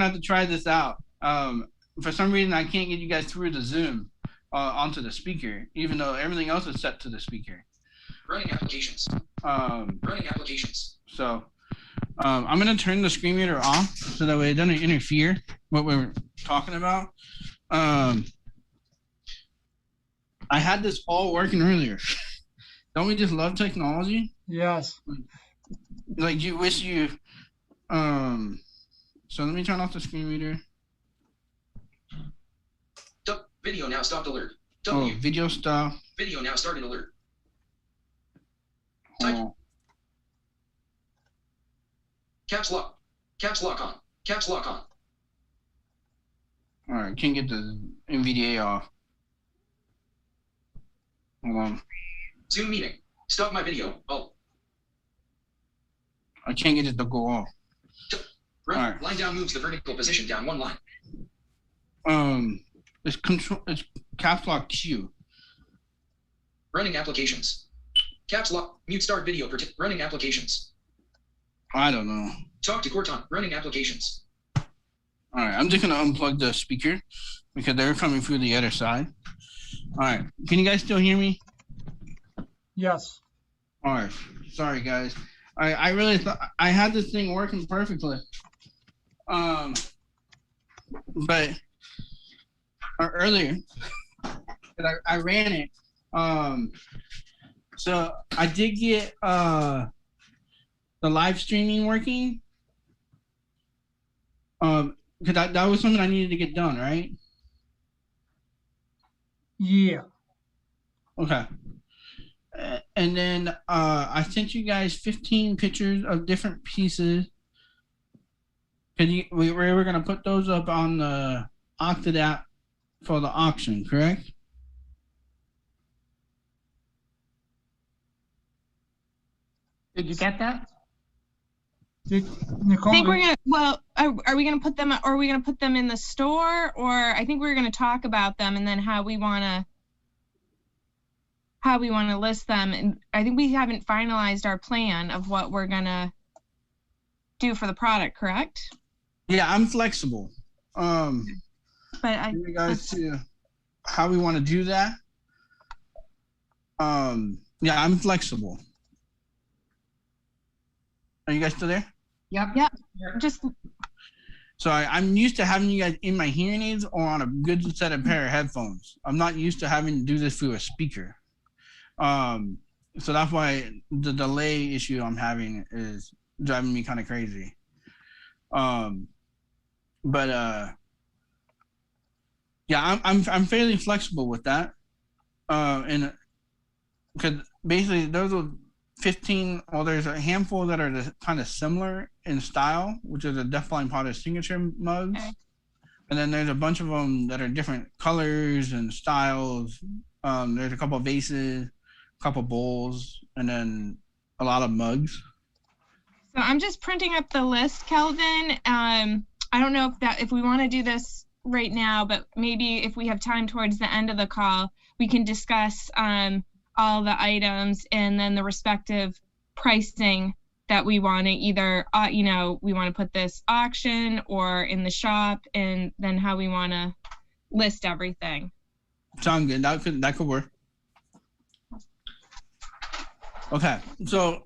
gonna have to try this out. For some reason, I can't get you guys through the Zoom onto the speaker, even though everything else is set to the speaker. Running applications. Running applications. So I'm gonna turn the screen reader off so that way it doesn't interfere what we're talking about. I had this all working earlier. Don't we just love technology? Yes. Like you wish you. So let me turn off the screen reader. Video now stopped alert. Oh, video stop. Video now started alert. Oh. Caps lock. Caps lock on. Caps lock on. All right, can't get the NVDA off. Hold on. Zoom meeting. Stop my video. Oh. I can't get it to go off. Right. All right. Line down moves the vertical position down one line. It's control. It's caps lock Q. Running applications. Caps lock. Mute start video. Running applications. I don't know. Talk to Corton. Running applications. All right, I'm just gonna unplug the speaker because they're coming through the other side. All right, can you guys still hear me? Yes. All right, sorry guys. I really thought I had this thing working perfectly. But earlier, I ran it. So I did get the live streaming working. Because that was something I needed to get done, right? Yeah. Okay. And then I sent you guys 15 pictures of different pieces. We were going to put those up on the Octad app for the auction, correct? Did you get that? Nicole, I think we're gonna. Well, are we gonna put them? Or are we gonna put them in the store? Or I think we're gonna talk about them and then how we wanna list them. And I think we haven't finalized our plan of what we're gonna do for the product. Correct? Yeah, I'm flexible. But you guys to how we want to do that. Yeah, I'm flexible. Are you guys still there? Yep. Yep. Just So I'm used to having you guys in my hearing aids or on a good set of pair of headphones. I'm not used to having to do this through a speaker. So that's why the delay issue I'm having is driving me kind of crazy. Yeah, I'm fairly flexible with that. And because basically those are 15, well, there's a handful that are kind of similar in style, which is a Deafblind Potter signature mugs. Okay. And then there's a bunch of them that are different colors and styles. There's a couple of vases, a couple of bowls, and then a lot of mugs. So I'm just printing up the list, Kelvin. I don't know if we want to do this right now, but maybe if we have time towards the end of the call, we can discuss all the items and then the respective pricing that we want to either, we want to put this auction or in the shop, and then how we want to list everything. Sound good. That could work. Okay. So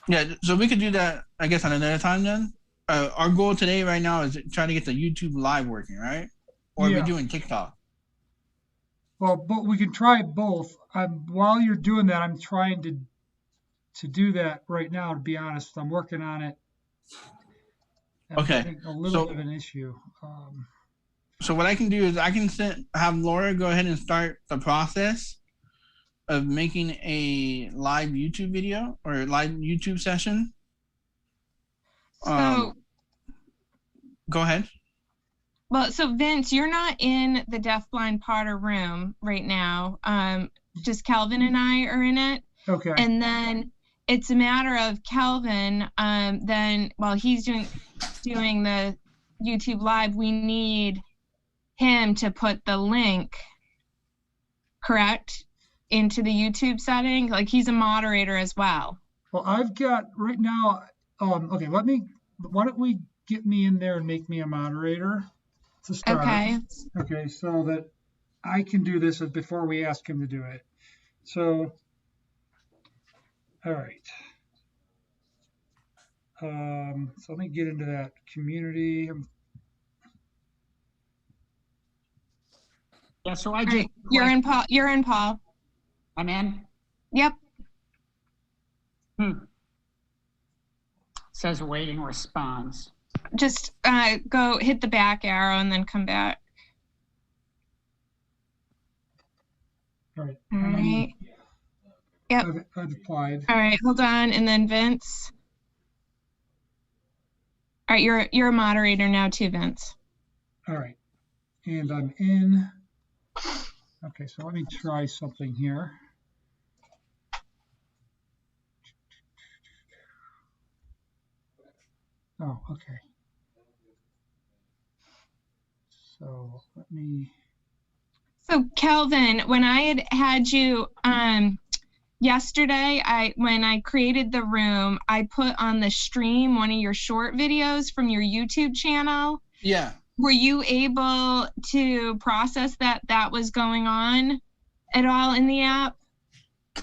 yeah, so we could do that, I guess, on another time then. Our goal today right now is trying to get the YouTube live working, right? Or are we doing TikTok? well, but we can try both. While you're doing that, I'm trying to do that right now. To be honest, I'm working on it. And Okay. I think a little bit of an issue. So what I can do is I can have Laura go ahead and start the process of making a live YouTube video or a live YouTube session. So, Go ahead. well, so Vince, you're not in the Deafblind Potter room right now. Just Kelvin and I are in it. Okay. And then it's a matter of Kelvin, then while he's doing the YouTube live, we need him to put the link, correct, into the YouTube setting. Like, he's a moderator as well. Well, I've got right now. Okay, why don't we get me in there and make me a moderator to start. Okay. Okay, so that I can do this before we ask him to do it. So, all right. So let me get into that community. Yeah, so I All just, right. You're in, Paul. You're in, Paul. I'm in. Yep. Says awaiting response. Just go hit the back arrow and then come back. All right. All right. Yep. I've applied. All right. Hold on. And then Vince. All right. You're a moderator now too, Vince. All right. And I'm in. Okay, so let me try something here. Oh, okay. So let me. So Kelvin, when I had you yesterday, when I created the room, I put on the stream one of your short videos from your YouTube channel. Yeah. Were you able to process that was going on at all in the app?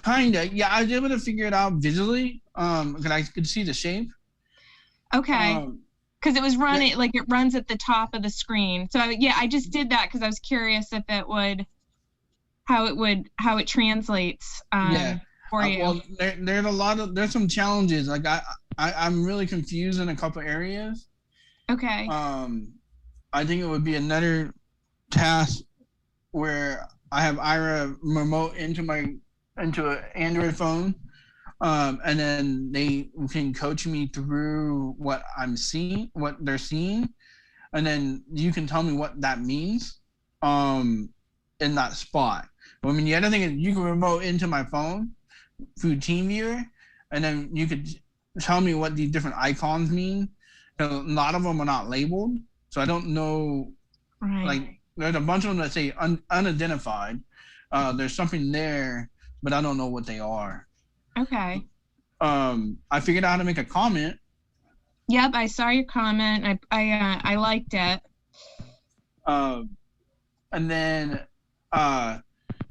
Kinda. Yeah, I was able to figure it out visually. Because I could see the shape. Okay. Because it was running, like it runs at the top of the screen. So yeah, I just did that because I was curious if it would, how it translates for you. Well, there's some challenges. Like I'm really confused in a couple areas. Okay. I think it would be another task where I have Ira remote into an Android phone. And then they can coach me through what I'm seeing, what they're seeing, and then you can tell me what that means in that spot. I mean, the other thing is you can remote into my phone through TeamViewer, and then you could tell me what these different icons mean. A lot of them are not labeled, so I don't know. Right. Like, there's a bunch of them that say unidentified. There's something there, but I don't know what they are. Okay. I figured out how to make a comment. Yep, I saw your comment. I liked it. And then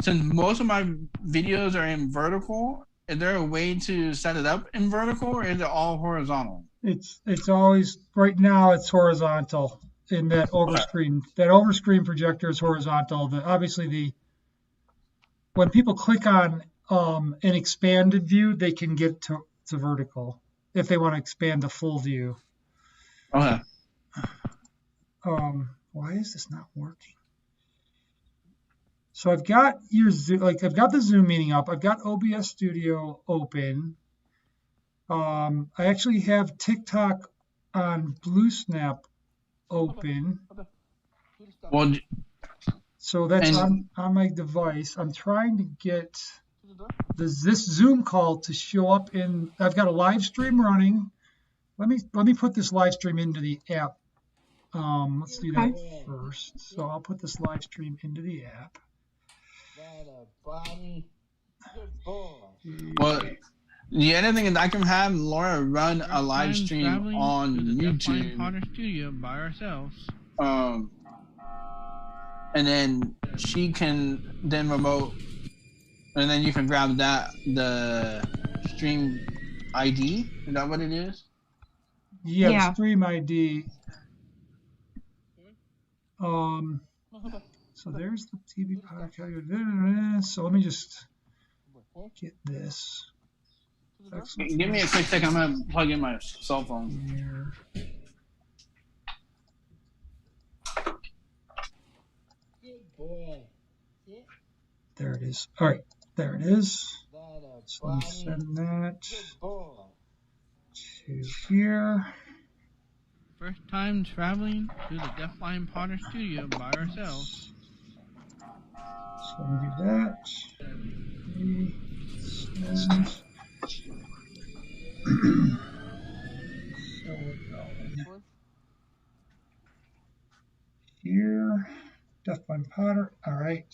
since most of my videos are in vertical, is there a way to set it up in vertical, or is it all horizontal? It's always, right now it's horizontal in that overscreen. That overscreen projector is horizontal. Obviously when people click on an expanded view, they can get to vertical if they want to expand the full view. Okay. Why is this not working? So I've got I've got the Zoom meeting up. I've got OBS Studio open. I actually have TikTok on BlueSnap open. Well, so that's on my device. I'm trying to get this Zoom call to show up in. I've got a live stream running. Let me put this live stream into the app. Let's do that first. So I'll put this live stream into the app. Well, the other thing is I can have Laura run a live stream on YouTube. Potter Studio by ourselves. And then she can then remote, and then you can grab the stream ID. Is that what it is? Yeah. Stream ID. So there's the TV podcast. So let me just get this. Give me a quick second. I'm gonna plug in my cell phone. Here. There it is. All right, there it is. So let me send that to here. First time traveling to the Deafblind Potter Studio by ourselves. So let me do that. Send. So we're going here. Deafblind Potter. All right.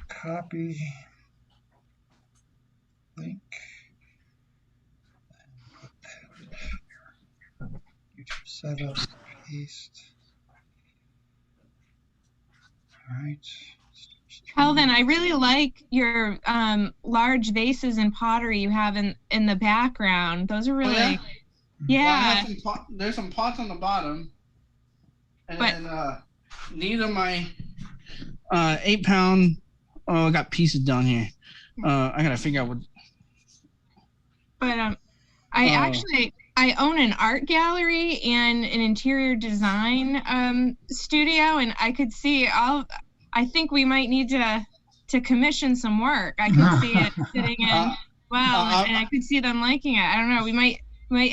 Copy. link. YouTube setup, paste. All right. Calvin, I really like your large vases and pottery you have in the background. Those are really, yeah? yeah. Well, I have there's some pots on the bottom, and then these are my 8-pound. Oh, I got pieces down here. I gotta figure out what. But I own an art gallery and an interior design studio, and I could see I think we might need to commission some work. I could see it sitting in and I could see them liking it. I don't know. We might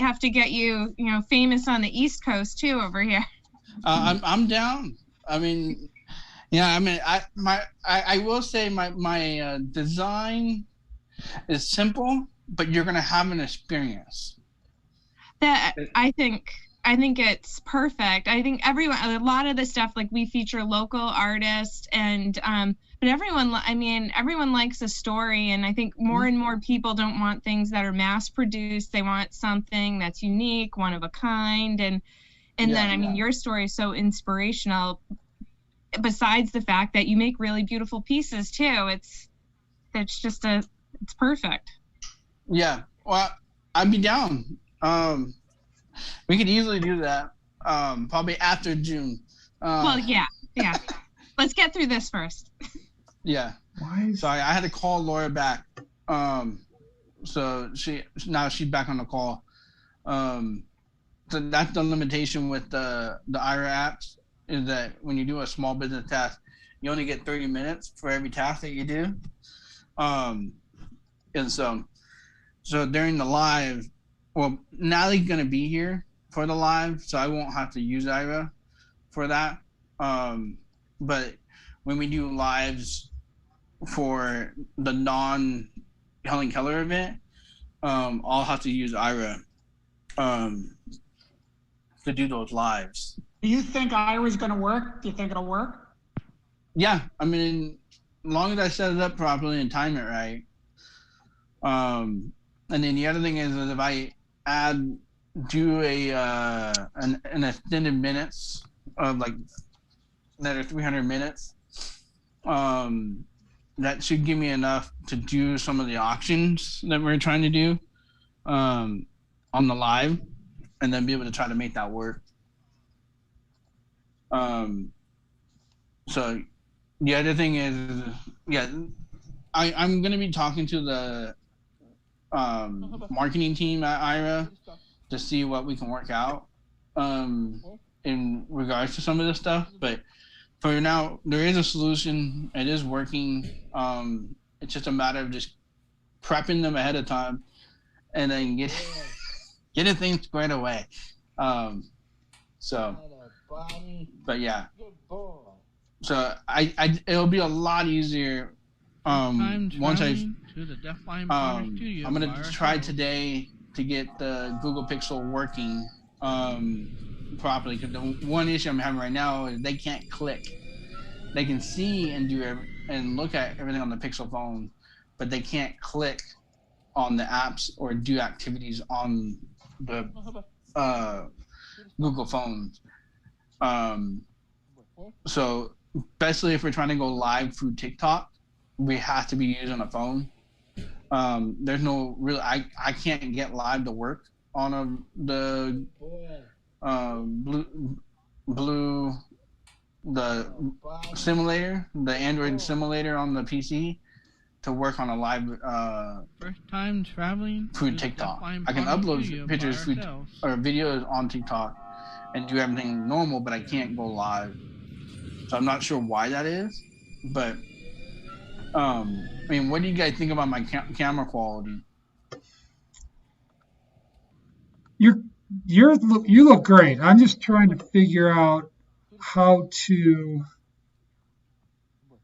have to get you famous on the East Coast too over here. I'm down. I mean, yeah. I mean, I will say my design is simple, but you're gonna have an experience. That I think it's perfect. I think a lot of the stuff, like, we feature local artists and but everyone likes a story, and I think more and more people don't want things that are mass produced. They want something that's unique, one of a kind, and then your story is so inspirational, besides the fact that you make really beautiful pieces too. It's perfect. Yeah. Well, I'd be down. We could easily do that. Probably after June. Well, yeah. Let's get through this first. Yeah. So I had to call Laura back. So now she's back on the call. So that's the limitation with the Aira apps, is that when you do a small business task, you only get 30 minutes for every task that you do. And so during the live, well, Natalie's gonna be here for the live, so I won't have to use Aira for that. But when we do lives for the non-Helen Keller event, I'll have to use Aira to do those lives. Do you think Aira's going to work? Do you think it'll work? Yeah, I mean, as long as I set it up properly and time it right. And then the other thing is that if I do an extended minutes of like another 300 minutes, that should give me enough to do some of the auctions that we're trying to do on the live, and then be able to try to make that work. So the other thing is, I'm going to be talking to the marketing team at Aira to see what we can work out in regards to some of this stuff. But for now, there is a solution. It is working. It's just a matter of just prepping them ahead of time and then getting things squared away. But yeah. So it'll be a lot easier once to the Deafblind Potter Studio. I'm gonna try today to get the Google Pixel working properly, because the one issue I'm having right now is they can't click. They can see and and look at everything on the Pixel phone, but they can't click on the apps or do activities on the Google phones. So especially if we're trying to go live through TikTok, we have to be using a phone. There's no real, I can't get live to work on the the simulator, the Android simulator on the PC, to work on a live first time traveling through TikTok. I can upload pictures or videos on TikTok and do everything normal, but I can't go live. So I'm not sure why that is, but I mean, what do you guys think about my camera quality? You look great. I'm just trying to figure out how to.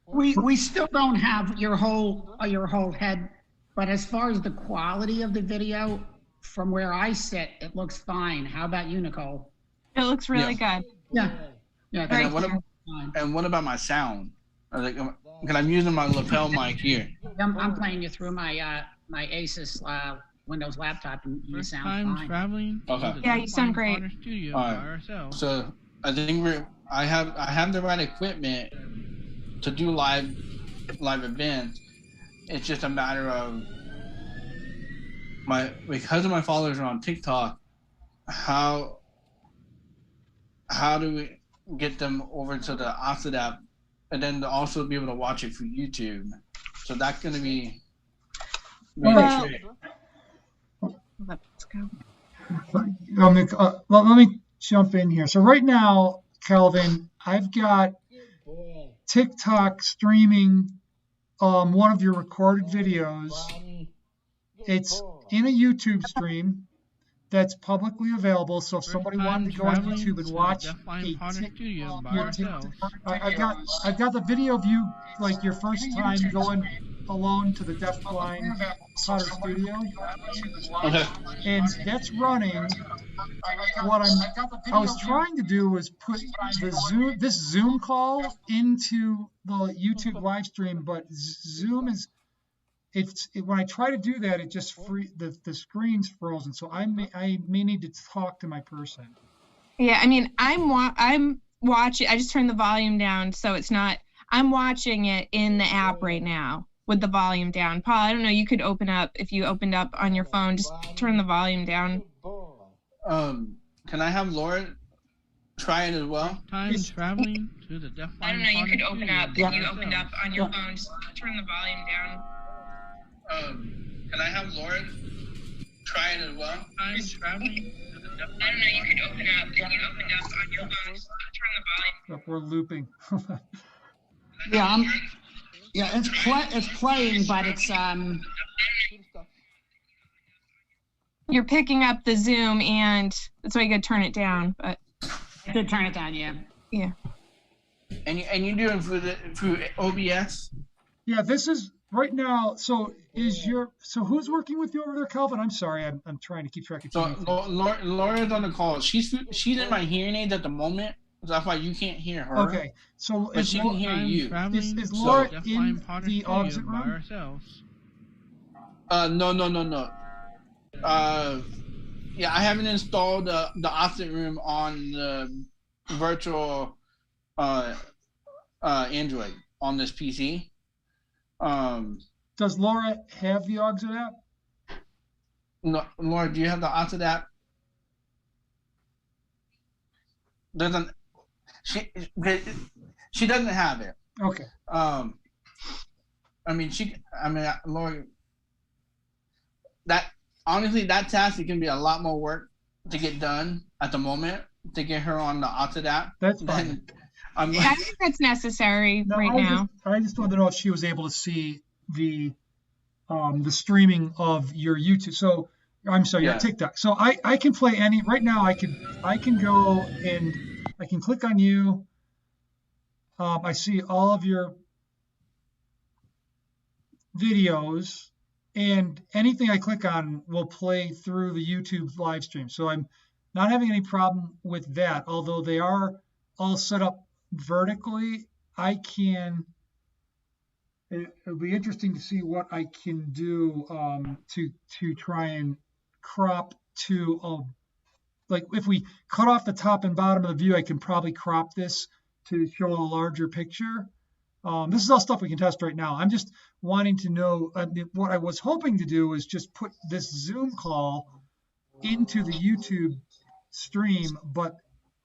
We still don't have your whole head, but as far as the quality of the video, from where I sit, it looks fine. How about you, Nicole? It looks really good. Yeah. And what about my sound? Because I'm using my lapel mic here. I'm playing you through my my Asus Windows laptop, and you First sound time fine. traveling. Okay. To the Yeah, you sound Deafblind great. Potter Studio All right. by ourselves. So I think I have the right equipment to do live events. It's just a matter of because of my followers are on TikTok. How do we get them over to the Offset app, and then to also be able to watch it through YouTube? So that's going to be Well, trick. Let's go. Let me jump in here. So right now, Calvin, I've got TikTok streaming one of your recorded videos. It's in a YouTube stream that's publicly available. So if somebody wanted to go on YouTube and watch I've got the video of you, like your first time going alone to the Deafblind Potter Studio, Okay. and that's running. What I was trying to do was put this Zoom call into the YouTube live stream, but Zoom is when I try to do that, it just the screen's frozen. So I may need to talk to my person. Yeah, I mean, I'm watching. I just turned the volume down, so it's not. I'm watching it in the app right now with the volume down. Paul, I don't know. You could open up if you opened up on your phone. Just turn the volume down. Can I have Laura try it as well? Time traveling to the Deafblind. I don't know. You could open up if you Studio opened up on your phone. Just turn the volume down. Can I have Laura try it as well? Time traveling to the Deafblind. I don't know. You could open up if you opened up on your phone. Just turn the volume. We're looping. Yeah, it's playing, but it's You're picking up the Zoom, and that's why you gotta turn it down. But I did turn it down. Yeah. yeah. And you do it through OBS? Yeah, this is right now. So who's working with you over there, Calvin? I'm sorry, I'm trying to keep track of you. So Laura's on the call. She's in my hearing aids at the moment. So that's why you can't hear her. Okay, so but she can hear you. Is Laura in the exit room? No. Yeah, I haven't installed the offset room on the virtual Android on this PC. Does Laura have the Exit app? No, Laura, do you have the offset app? She doesn't have it. Okay. Laura, that honestly, that task is gonna be a lot more work to get done at the moment to get her on the Offset app. That's fine. I think that's necessary now. I just wanted to know if she was able to see the streaming of your YouTube. So I'm sorry, your TikTok. So I can play any right now. I can go and I can click on you. I see all of your videos, and anything I click on will play through the YouTube live stream. So I'm not having any problem with that, although they are all set up vertically. It'll be interesting to see what I can do to try and crop to like if we cut off the top and bottom of the view, I can probably crop this to show a larger picture. This is all stuff we can test right now. I'm just wanting to know what I was hoping to do is just put this Zoom call into the YouTube stream, but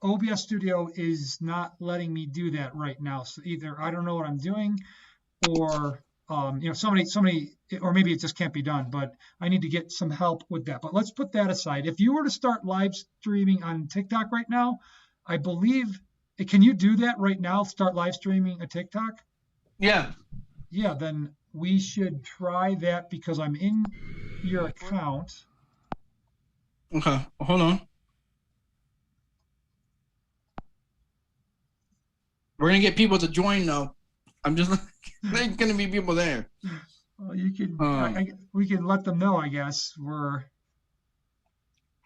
OBS Studio is not letting me do that right now. So either I don't know what I'm doing, or somebody, or maybe it just can't be done. But I need to get some help with that. But let's put that aside. If you were to start live streaming on TikTok right now, I believe, can you do that right now? Start live streaming a TikTok? Yeah. Yeah, then we should try that because I'm in your account. Okay, hold on. We're gonna get people to join though. I'm just there's gonna be people there. Well, you can we can let them know, I guess.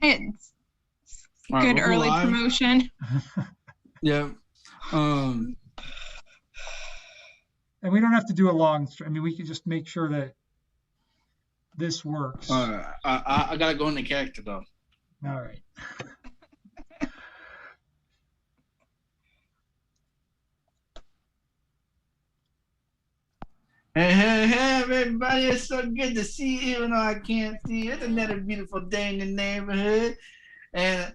It's All good right, early promotion. Yeah. And we don't have to do a long stream. I mean, we can just make sure that this works. All I gotta go into character though. right. Hey, everybody, it's so good to see you, even though I can't see you. It's another beautiful day in the neighborhood. And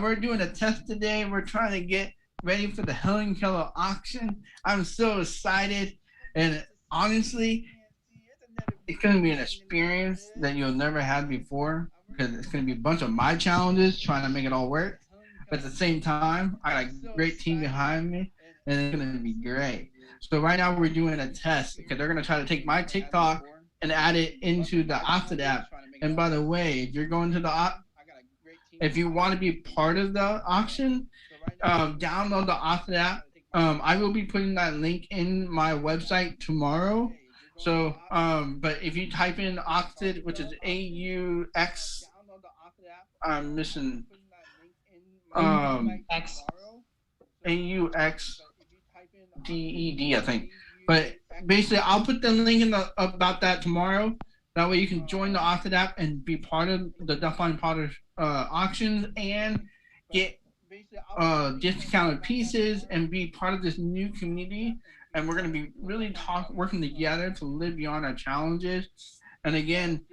we're doing a test today. We're trying to get ready for the Helen Keller auction. I'm so excited. And honestly, it's going to be an experience that you'll never had before, because it's going to be a bunch of my challenges trying to make it all work. But at the same time, I got a great team behind me, and it's going to be great. So right now we're doing a test because they're going to try to take my TikTok and add it into the Opted app. And by the way, if you're going to if you want to be part of the auction, download the Opted app. I will be putting that link in my website tomorrow. So, but if you type in Opted, which is AUX, I'm missing X. AUX. DED, I think. But basically, I'll put the link in about that tomorrow. That way you can join the Opted app and be part of the Deafblind Potters auctions and get discounted pieces and be part of this new community. And we're going to be really working together to live beyond our challenges. And again,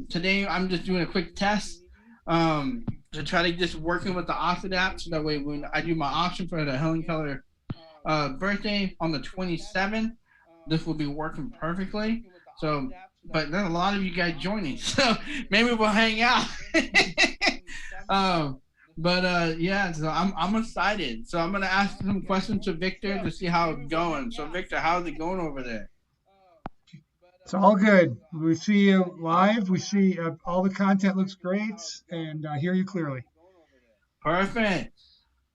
today I'm just doing a quick test to try to just working with the Opted app, so that way when I do my auction for the Helen Keller birthday on the 27th, this will be working perfectly. So, but there's a lot of you guys joining, so maybe we'll hang out. Yeah, so I'm excited. So I'm gonna ask some questions to Victor to see how it's going. So Victor, how's it going over there? It's all good. We see you live. We see all the content looks great, and I hear you clearly. Perfect.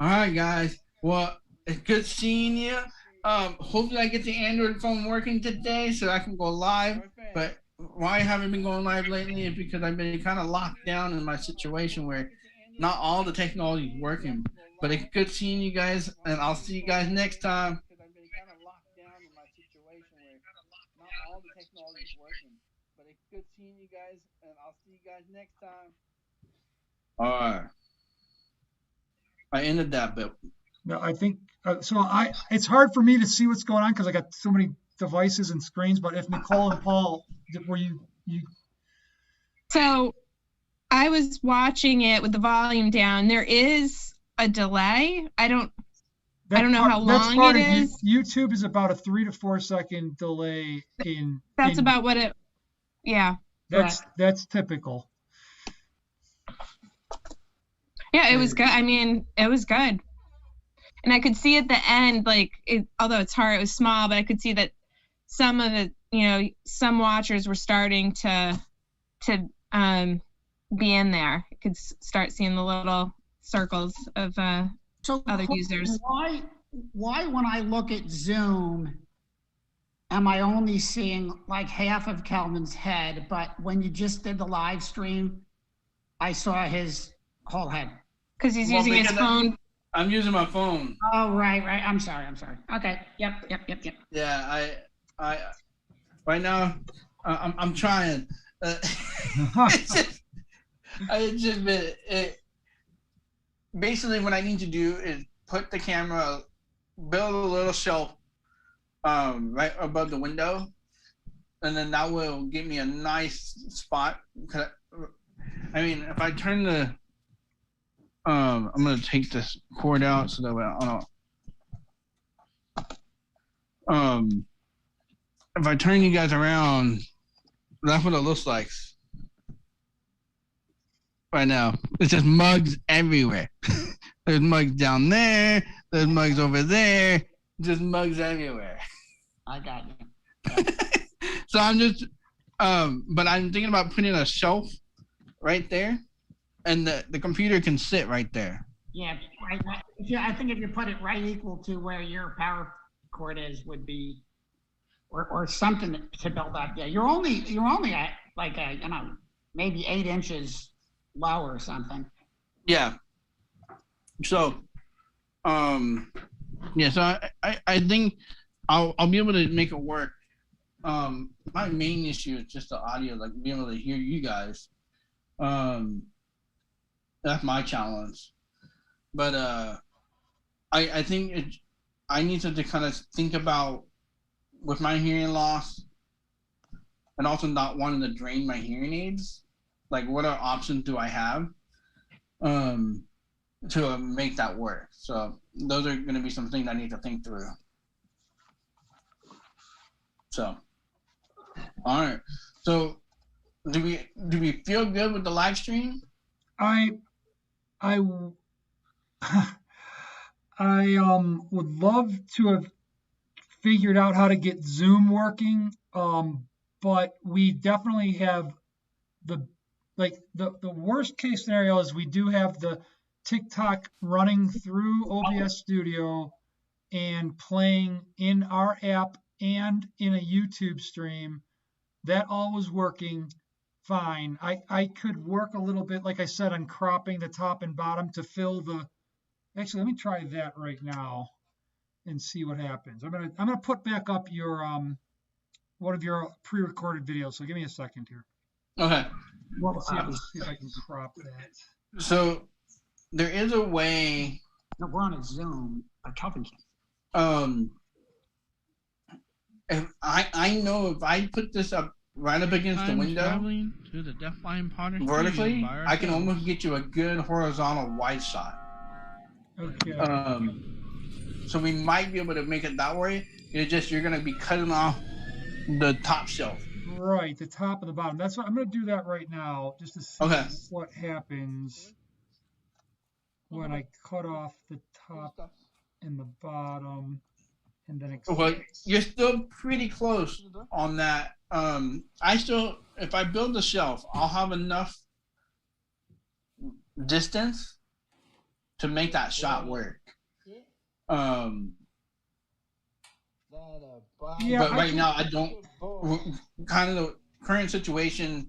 All right, guys. Well, it's good seeing you. Hopefully I get the Android phone working today so I can go live. But why I haven't been going live lately is because I've been kind of locked down in my situation where not all the technology is working. But it's good seeing you guys, and I'll see you guys next time. All right. I ended that bit. No, I think so. It's hard for me to see what's going on because I got so many devices and screens. But if Nicole and Paul, were you? So I was watching it with the volume down. There is a delay. I don't know how long it is. YouTube is about a 3 to 4 second delay That's about what it. Yeah. That's typical. Yeah, it was good. I mean, it was good. And I could see at the end, like, although it's hard, it was small, but I could see that some of the, some watchers were starting to be in there. You could start seeing the little circles of other users. Why when I look at Zoom, am I only seeing like half of Kelvin's head, but when you just did the live stream, I saw his whole head? Because he's using his phone. I'm using my phone. Oh, right. I'm sorry. Okay. Yep. Yeah, I right now, I'm trying. Basically what I need to do is put the camera, build a little shelf right above the window, and then that will give me a nice spot. I mean, if I turn the I'm gonna take this cord out so that way if I turn you guys around, that's what it looks like right now. It's just mugs everywhere. There's mugs down there, there's mugs over there, just mugs everywhere. I got you. So I'm just but I'm thinking about putting a shelf right there, and the computer can sit right there. Yeah, right. I think if you put it right equal to where your power cord is, would be, or something to build up. Yeah, you're only at like maybe 8 inches low or something. Yeah. So, yeah. So I think I'll be able to make it work. my main issue is just the audio, like being able to hear you guys. That's my challenge. But I think I need to kind of think about with my hearing loss and also not wanting to drain my hearing aids. Like, what are options do I have to make that work? So those are going to be some things I need to think through. So, all right. So, do we feel good with the live stream? I would love to have figured out how to get Zoom working, but we definitely have the worst case scenario is we do have the TikTok running through OBS Studio and playing in our app and in a YouTube stream. That all was working fine. I could work a little bit, like I said, on cropping the top and bottom to fill the. Actually, let me try that right now and see what happens. I'm gonna put back up your one of your pre-recorded videos. So give me a second here. Okay. Let's see if I can crop that. So there is a way. No, we're on a Zoom. Calvin can't. If I know if I put this up right up against the window Traveling to the Deafblind Potter vertically, Studio by I can ourselves. almost get you a good horizontal wide shot. Okay. So we might be able to make it that way. It's just you're gonna be cutting off the top shelf. Right, the top and the bottom. That's what I'm gonna do that right now, just to see Okay. what happens when I cut off the top and the bottom, and then Well, you're still pretty close on that. If I build the shelf, I'll have enough distance to make that shot work. Yeah, But I right can- now I don't. Kind of the current situation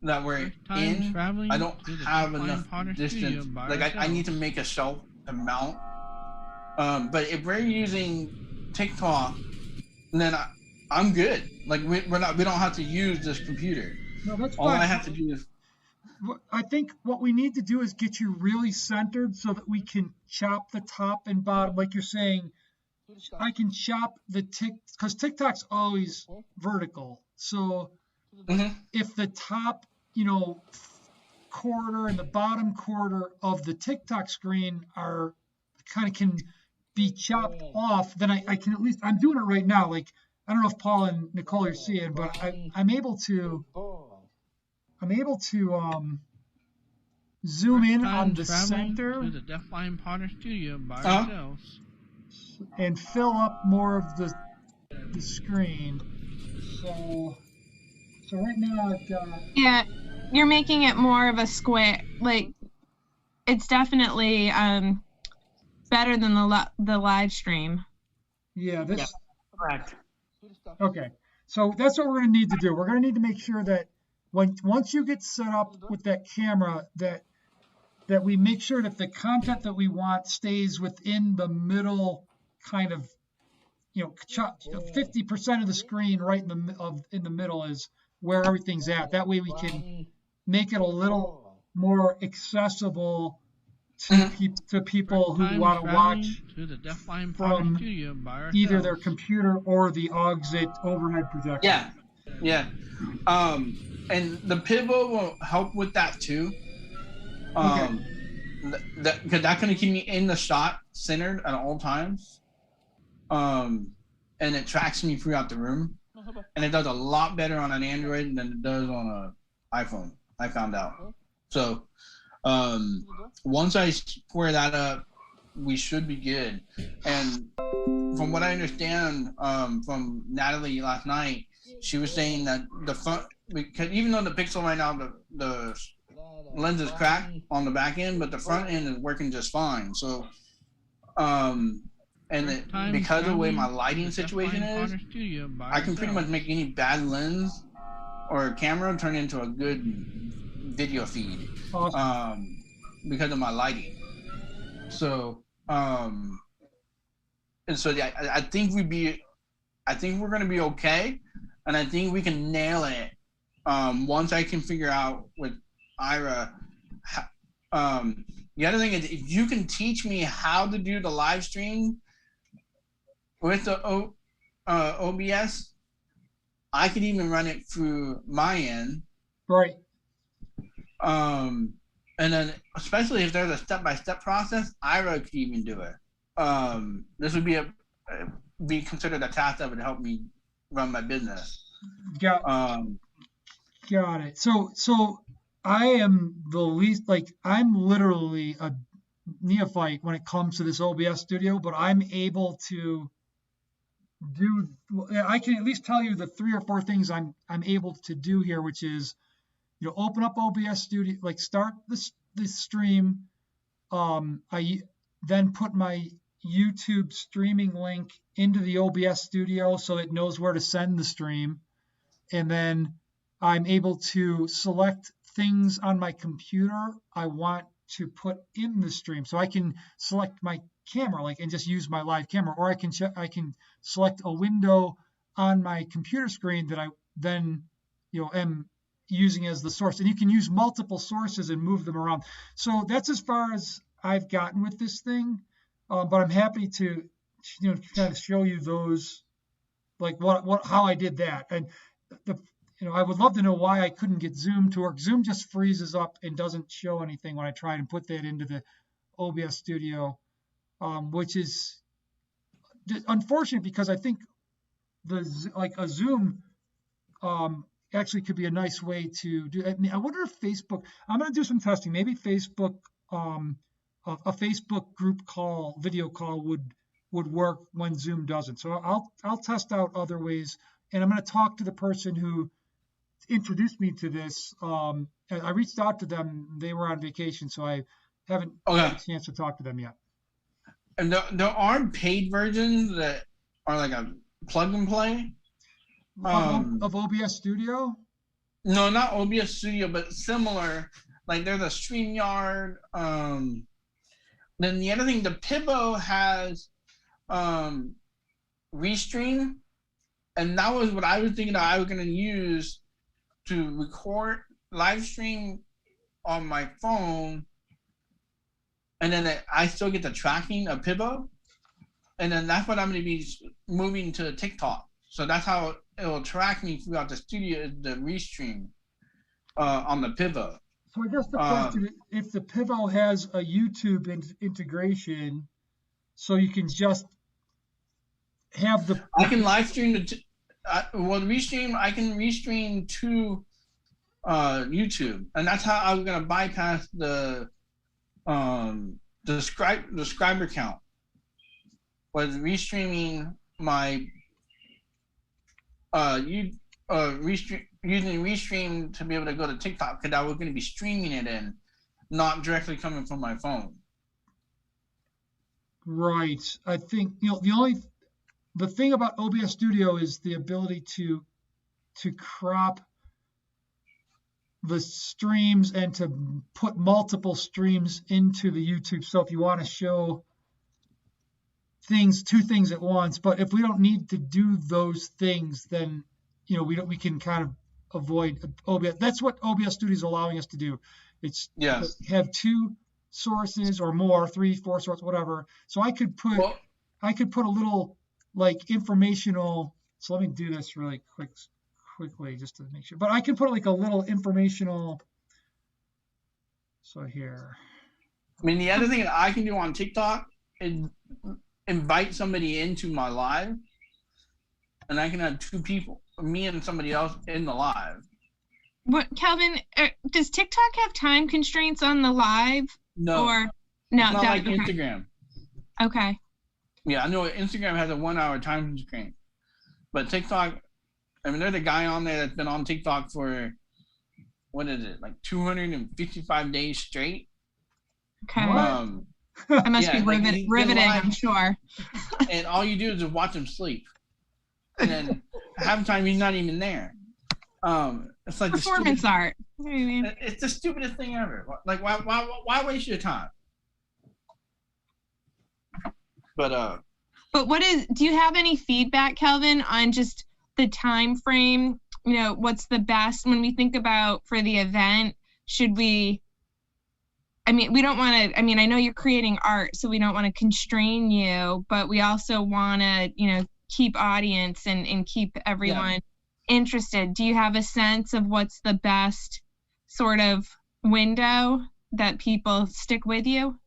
that we're First time in, traveling I don't to the have Deafblind enough Potter Studio distance. by Like I ourselves. need to make a shelf to mount. But if we're using TikTok, then I'm good. Like we don't have to use this computer. No, that's All fine. I have to do is I think what we need to do is get you really centered so that we can chop the top and bottom, like you're saying. I can chop the because TikTok's always vertical. So if the top, quarter and the bottom quarter of the TikTok screen are kind of can be chopped off, then I can at least, I'm doing it right now. Like, I don't know if Paul and Nicole are seeing, but I'm able to zoom in Time on the traveling center to the Deafblind Potter Studio by Huh? ourselves. and fill up more of the screen. So right now I've got. Yeah, you're making it more of a square. Like, it's definitely better than the live stream. Yeah, this. Yeah. Correct. Okay, so that's what we're going to need to do. We're going to need to make sure that once you get set up with that camera, that we make sure that the content that we want stays within the middle, kind of, 50% of the screen right in the middle is where everything's at. That way we can make it a little more accessible to people who Time want to traveling watch to the Deafblind Potter from Studio by ourselves. either their computer or the Auxit overhead projector. Yeah. And the pivot will help with that too. Because that's gonna keep me in the shot centered at all times. And it tracks me throughout the room. And it does a lot better on an Android than it does on an iPhone, I found out. So once I square that up, we should be good. And from what I understand from Natalie last night, she was saying that the front, because even though the Pixel right now, the lens is cracked on the back end, but the front end is working just fine. So, because of the way my lighting situation is, I can pretty much make any bad lens or camera turn into a good video feed. Awesome. Because of my lighting. So, and so I think we're gonna be okay. and I think we can nail it. Once I can figure out with Ira. The other thing is, if you can teach me how to do the live stream with the OBS, I could even run it through my end. Right. And then, especially if there's a step-by-step process, Ira could even do it. This would be considered a task that would help me run my business. Got it. So I am the least, like, I'm literally a neophyte when it comes to this OBS studio, but I'm able to I can at least tell you the 3 or 4 things I'm able to do here, which is, open up OBS Studio, like start the stream. I then put my YouTube streaming link into the OBS Studio so it knows where to send the stream. And then I'm able to select things on my computer I want to put in the stream. So I can select my camera, and just use my live camera, or I can select a window on my computer screen that I then, am using as the source. And you can use multiple sources and move them around. So that's as far as I've gotten with this thing. But I'm happy to, kind of show you those, like how I did that. And I would love to know why I couldn't get Zoom to work. Zoom just freezes up and doesn't show anything when I try and put that into the OBS Studio, which is unfortunate because I think a Zoom actually could be a nice way to do. I wonder if Facebook. I'm going to do some testing. Maybe Facebook, a Facebook group call, video call would work when Zoom doesn't. So I'll test out other ways, and I'm going to talk to the person who introduced me to this. I reached out to them. They were on vacation, so I haven't had a chance to talk to them yet. And there are paid versions that are like a plug and play of OBS Studio. No, not OBS Studio, but similar. Like there's a StreamYard. Then the other thing, the Pivo has Restream, and that was what I was thinking that I was going to use to record live stream on my phone, and then I still get the tracking of Pivo, and then that's what I'm going to be moving to TikTok. So that's how it will track me throughout the studio, the Restream on the Pivo. So I guess the question, if the Pivo has a YouTube integration, so you can just have the... I can live stream Restream. I can restream to YouTube, and that's how I was gonna bypass the subscriber count. Was restreaming my using Restream to be able to go to TikTok, because I was going to be streaming it in, not directly coming from my phone. Right. I think the thing about OBS Studio is the ability to crop the streams and to put multiple streams into the YouTube. So if you want to show two things at once, but if we don't need to do those things, then we can kind of avoid OBS. That's what OBS Studio is allowing us to do. It's have 2 sources or more, 3, 4 sources, whatever. So I could put a little informational. So let me do this really quickly just to make sure. But I can put like a little informational. So here. I mean, the other thing that I can do on TikTok is invite somebody into my live, and I can have 2 people, me and somebody else, in the live. What, Calvin? Does TikTok have time constraints on the live? No. Or no? It's not like Instagram. Okay. Yeah, I know Instagram has a 1-hour time constraint, but TikTok, I mean, there's a guy on there that's been on TikTok for, what is it, like 255 days straight. Okay. That must be riveting, I'm sure. And all you do is just watch him sleep. And then half the time he's not even there. It's like performance art. What do you mean? It's the stupidest thing ever. Like, why waste your time? But what do you have any feedback, Kelvin, on just the time frame, you know, what's the best when we think about for the event? Should we, I mean, we don't want to, I mean, I know you're creating art, so we don't want to constrain you, but we also want to, you know, keep audience and keep everyone interested. Do you have a sense of what's the best sort of window that people stick with you?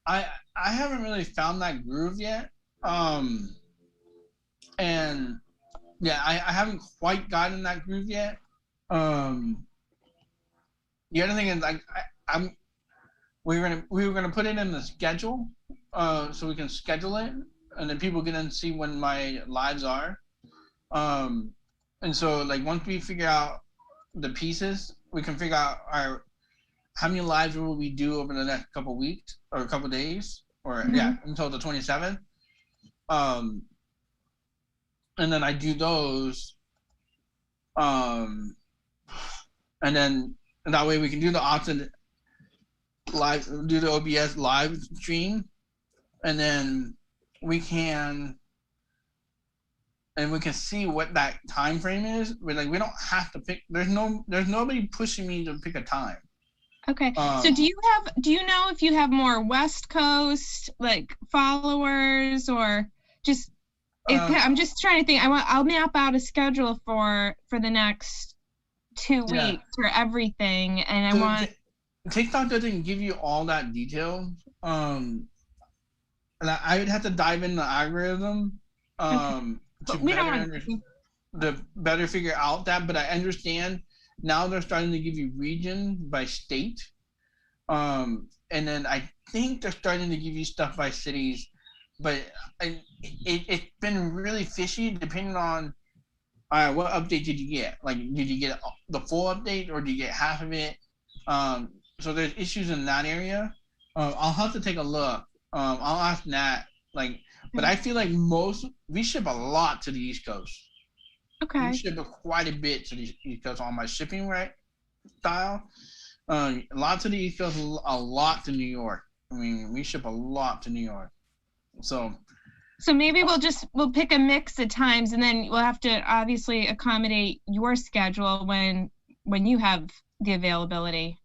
I haven't really found that groove yet. And yeah, I haven't quite gotten that groove yet. The other thing is like we were gonna put it in the schedule, so we can schedule it, and then people get in and see when my lives are. And so like once we figure out the pieces, we can figure out how many lives will we do over the next couple weeks or a couple days, or until the 27th. And then I do those, and then that way we can do the Austin live, do the OBS live stream, and then we can see what that time frame is. But like we don't have to pick. There's nobody pushing me to pick a time. Okay. So do you know if you have more West Coast like followers, or just I'm just trying to think. I'll map out a schedule for the next 2 weeks for everything, and I want. TikTok doesn't give you all that detail. And I would have to dive in the algorithm to better figure out that. But I understand now they're starting to give you region by state, and then I think they're starting to give you stuff by cities. But it's been really fishy depending on what update did you get? Like, did you get the full update or did you get half of it? So there's issues in that area. I'll have to take a look. I'll ask Nat. Like, but I feel like we ship a lot to the East Coast. Okay. We ship quite a bit to the East Coast on my shipping style. A lot to the East Coast, a lot to New York. I mean, we ship a lot to New York. So maybe we'll pick a mix of times, and then we'll have to obviously accommodate your schedule when you have the availability.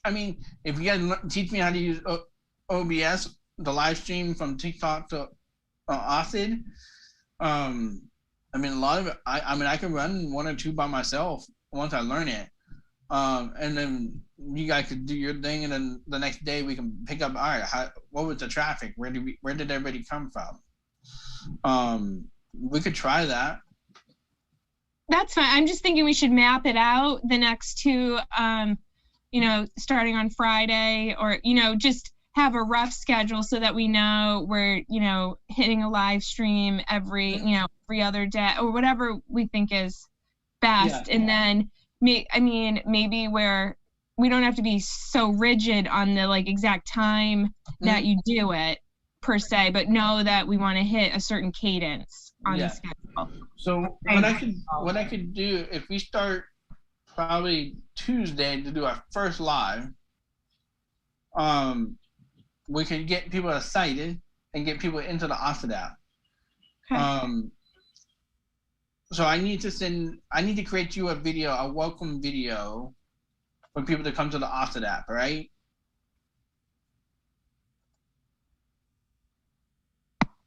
I mean, if you guys teach me how to use OBS, the live stream from TikTok to Austin, I mean, a lot of it, I can run 1 or 2 by myself once I learn it. And then you guys could do your thing, and then the next day we can pick up, all right, what was the traffic? Where did everybody come from? We could try that. That's fine. I'm just thinking we should map it out the next 2, you know, starting on Friday, or, you know, just have a rough schedule so that we know we're, you know, hitting a live stream every other day, or whatever we think is best. And then maybe where we don't have to be so rigid on the like exact time that you do it per se, but know that we want to hit a certain cadence on the schedule. So what I could do, if we start probably Tuesday to do our first live, we can get people excited and get people into the Austin app. Okay. So I need to create you a welcome video for people to come to the Austin app, right?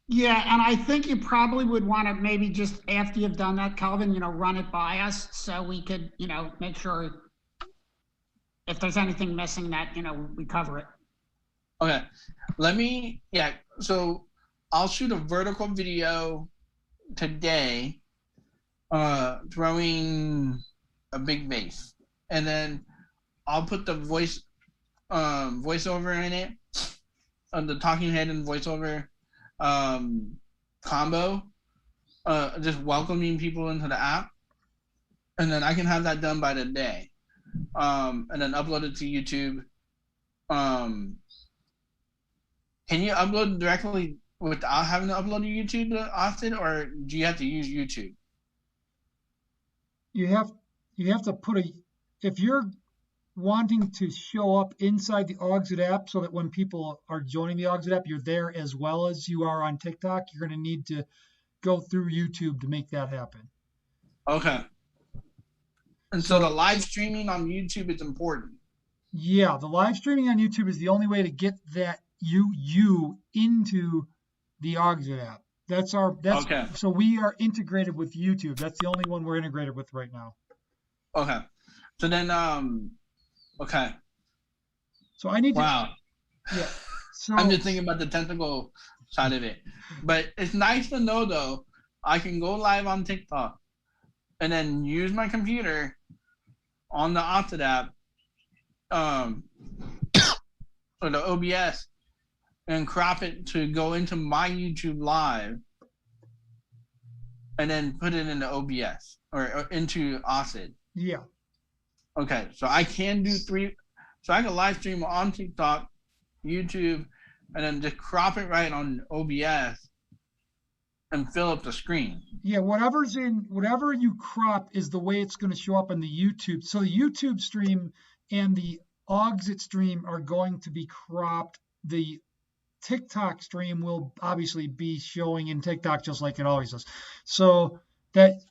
Yeah, and I think you probably would want to maybe just after you've done that, Kelvin, you know, run it by us so we could, you know, make sure if there's anything missing that, you know, we cover it. Okay, so I'll shoot a vertical video today, throwing a big vase, and then I'll put the voiceover in it, the talking head and voiceover combo, just welcoming people into the app, and then I can have that done by the day, and then upload it to YouTube. Can you upload directly without having to upload to YouTube, Austin, or do you have to use YouTube? You have to put if you're wanting to show up inside the Auxit app so that when people are joining the Auxit app, you're there as well as you are on TikTok, you're going to need to go through YouTube to make that happen. Okay. And so the live streaming on YouTube is important. Yeah, the live streaming on YouTube is the only way to get that you into the Ogsit app. That's Okay. So we are integrated with YouTube. That's the only one we're integrated with right now. Okay. So then okay. So I need to. Wow. Yeah. So I'm just thinking about the technical side of it. But it's nice to know though, I can go live on TikTok and then use my computer on the Ogsit app, or the OBS, and crop it to go into my YouTube live and then put it into OBS or into Ogsit. Yeah. Okay, so I can do so I can live stream on TikTok, YouTube, and then just crop it right on OBS and fill up the screen. Yeah, whatever you crop is the way it's going to show up on the YouTube. So the YouTube stream and the Ogsit stream are going to be cropped. The TikTok stream will obviously be showing in TikTok just like it always does. So the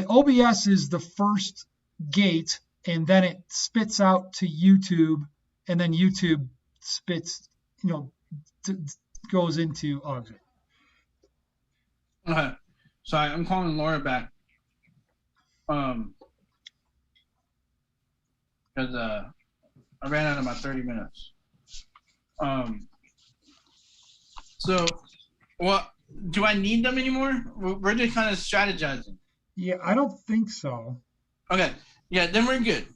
OBS is the first gate, and then it spits out to YouTube, and then YouTube spits, goes into Ogsit. Okay. Sorry, I'm calling Laura back. Because I ran out of my 30 minutes. So, what do I need them anymore? We're just kind of strategizing. Yeah, I don't think so. Okay. Yeah, then we're good.